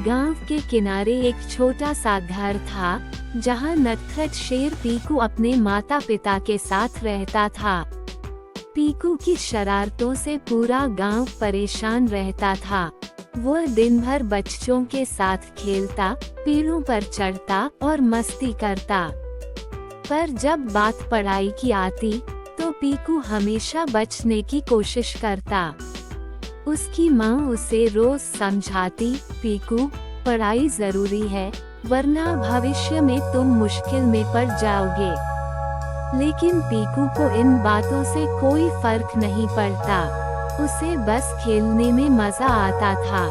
गांव के किनारे एक छोटा सा घर था, जहां नटखट शेर पीकू अपने माता पिता के साथ रहता था। पीकू की शरारतों से पूरा गांव परेशान रहता था। वह दिन भर बच्चों के साथ खेलता, पेड़ों पर चढ़ता और मस्ती करता। पर जब बात पढ़ाई की आती, तो पीकू हमेशा बचने की कोशिश करता। उसकी माँ उसे रोज समझाती, पीकू, पढ़ाई जरूरी है, वरना भविष्य में तुम मुश्किल में पड़ जाओगे। लेकिन पीकू को इन बातों से कोई फर्क नहीं पड़ता। उसे बस खेलने में मजा आता था।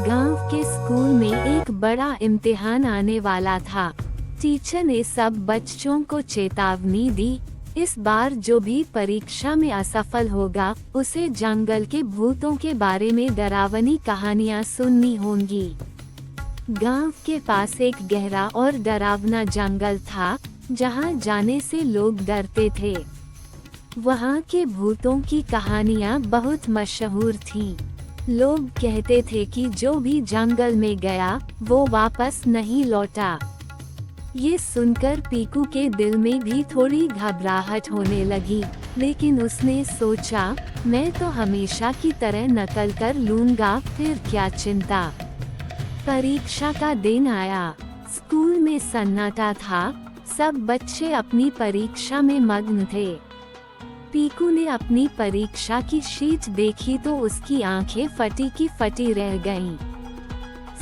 गांव के स्कूल में एक बड़ा इम्तिहान आने वाला था। टीचर ने सब बच्चों को चेतावनी दी, इस बार जो भी परीक्षा में असफल होगा, उसे जंगल के भूतों के बारे में डरावनी कहानियां सुननी होंगी। गांव के पास एक गहरा और डरावना जंगल था, जहां जाने से लोग डरते थे। वहां के भूतों की कहानियां बहुत मशहूर थीं। लोग कहते थे कि जो भी जंगल में गया, वो वापस नहीं लौटा। ये सुनकर पीकू के दिल में भी थोड़ी घबराहट होने लगी, लेकिन उसने सोचा, मैं तो हमेशा की तरह नकल कर लूंगा, फिर क्या चिंता। परीक्षा का दिन आया। स्कूल में सन्नाटा था, सब बच्चे अपनी परीक्षा में मग्न थे। पीकू ने अपनी परीक्षा की शीट देखी तो उसकी आंखें फटी की फटी रह गईं।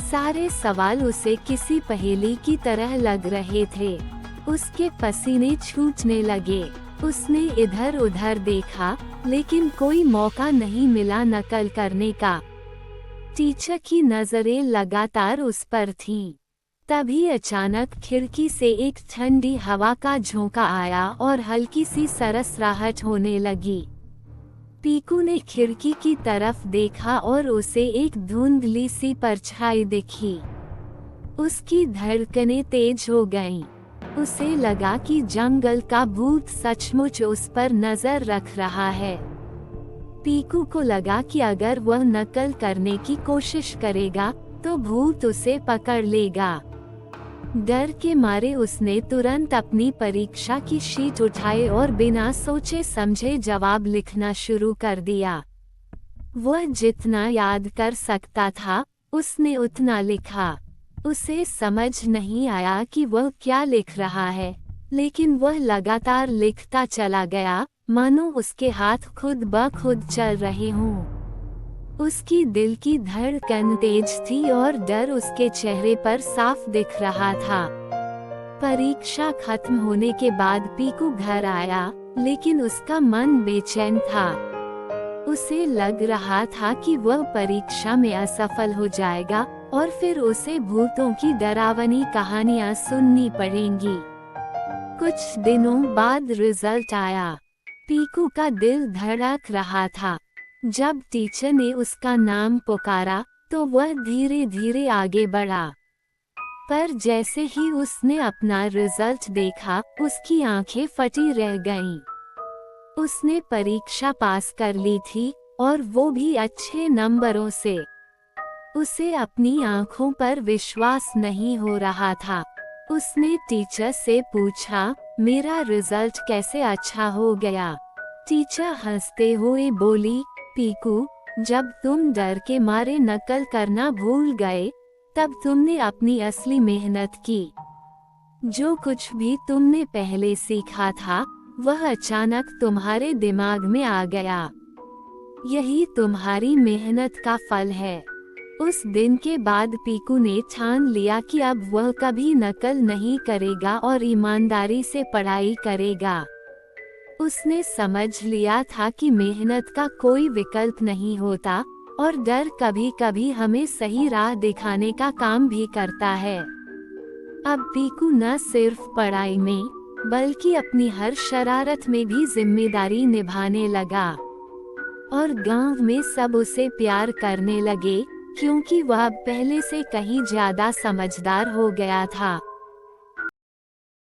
सारे सवाल उसे किसी पहेली की तरह लग रहे थे। उसके पसीने छूटने लगे। उसने इधर उधर देखा, लेकिन कोई मौका नहीं मिला नकल करने का। टीचर की नजरें लगातार उस पर थीं। तभी अचानक खिड़की से एक ठंडी हवा का झोंका आया और हल्की सी सरसराहट होने लगी। पीकू ने खिड़की की तरफ देखा और उसे एक धुंधली सी परछाई दिखी। उसकी धड़कनें तेज हो गईं। उसे लगा कि जंगल का भूत सचमुच उस पर नजर रख रहा है। पीकू को लगा कि अगर वह नकल करने की कोशिश करेगा, तो भूत उसे पकड़ लेगा। डर के मारे उसने तुरंत अपनी परीक्षा की शीट उठाई और बिना सोचे समझे जवाब लिखना शुरू कर दिया। वह जितना याद कर सकता था, उसने उतना लिखा। उसे समझ नहीं आया कि वह क्या लिख रहा है, लेकिन वह लगातार लिखता चला गया, मानो उसके हाथ खुद ब खुद चल रहे हों। उसकी दिल की धड़कन तेज थी और डर उसके चेहरे पर साफ दिख रहा था। परीक्षा खत्म होने के बाद पीकू घर आया, लेकिन उसका मन बेचैन था। उसे लग रहा था कि वह परीक्षा में असफल हो जाएगा और फिर उसे भूतों की डरावनी कहानियां सुननी पड़ेंगी। कुछ दिनों बाद रिजल्ट आया। पीकू का दिल धड़क रहा था। जब टीचर ने उसका नाम पुकारा, तो वह धीरे धीरे आगे बढ़ा। पर जैसे ही उसने अपना रिजल्ट देखा, उसकी आंखें फटी रह गईं। उसने परीक्षा पास कर ली थी, और वो भी अच्छे नंबरों से। उसे अपनी आंखों पर विश्वास नहीं हो रहा था। उसने टीचर से पूछा, मेरा रिजल्ट कैसे अच्छा हो गया? टीचर हंसते हुए बोली, पीकू, जब तुम डर के मारे नकल करना भूल गए, तब तुमने अपनी असली मेहनत की। जो कुछ भी तुमने पहले सीखा था, वह अचानक तुम्हारे दिमाग में आ गया। यही तुम्हारी मेहनत का फल है। उस दिन के बाद पीकू ने ठान लिया कि अब वह कभी नकल नहीं करेगा और ईमानदारी से पढ़ाई करेगा। उसने समझ लिया था कि मेहनत का कोई विकल्प नहीं होता, और डर कभी कभी हमें सही राह दिखाने का काम भी करता है। अब पीकू न सिर्फ पढ़ाई में, बल्कि अपनी हर शरारत में भी जिम्मेदारी निभाने लगा। और गांव में सब उसे प्यार करने लगे, क्योंकि वह अब पहले से कहीं ज्यादा समझदार हो गया था।